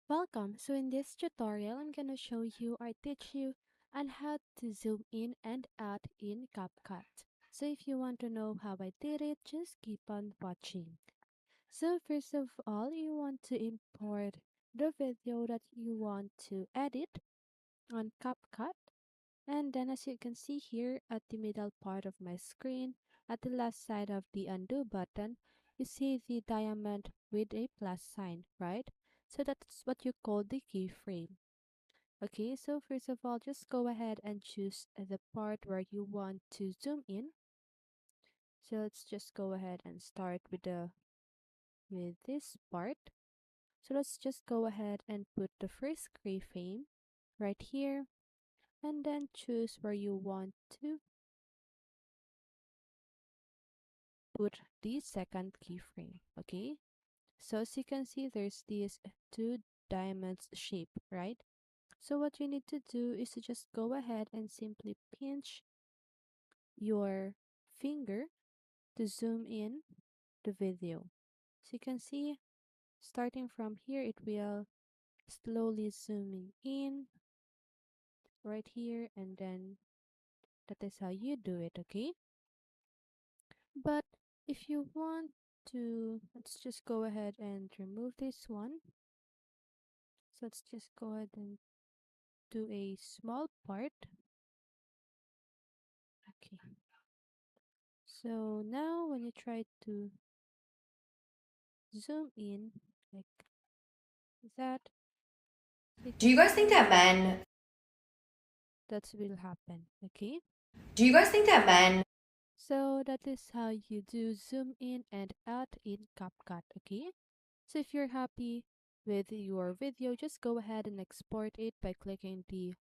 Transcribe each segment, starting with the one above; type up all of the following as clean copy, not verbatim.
Welcome. So in this tutorial, I'm gonna show you or teach you on how to zoom in and out in CapCut. So if you want to know how I did it, just keep on watching. So first of all, you want to import the video that you want to edit on CapCut. And then as you can see here at the middle part of my screen, at the left side of the undo button, you see the diamond with a plus sign, right? So that's what you call the keyframe. Okay, so first of all, just go ahead and choose the part where you want to zoom in. So let's just go ahead and start with this part. So let's just go ahead and put the first keyframe right here and then choose where you want to put the second keyframe. Okay, so as you can see, there's this two diamonds shape, right? So what you need to do is to just go ahead and simply pinch your finger to zoom in the video. So you can see, starting from here, it will slowly zooming in right here, and then that is how you do it. Okay, but if you want to, let's just go ahead and remove this one. So let's just go ahead and do a small part. Okay, so now when you try to zoom in like that, you Do can you guys think see that men that will happen. Okay, do you guys think that men so that is how you do zoom in and out in CapCut. Okay, so if you're happy with your video, just go ahead and export it by clicking the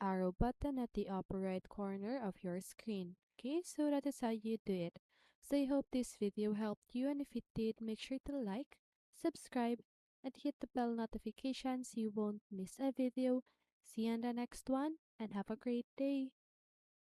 arrow button at the upper right corner of your screen. Okay, so that is how you do it. So I hope this video helped you, and if it did, make sure to like, subscribe, and hit the bell notification so you won't miss a video. See you in the next one, and have a great day.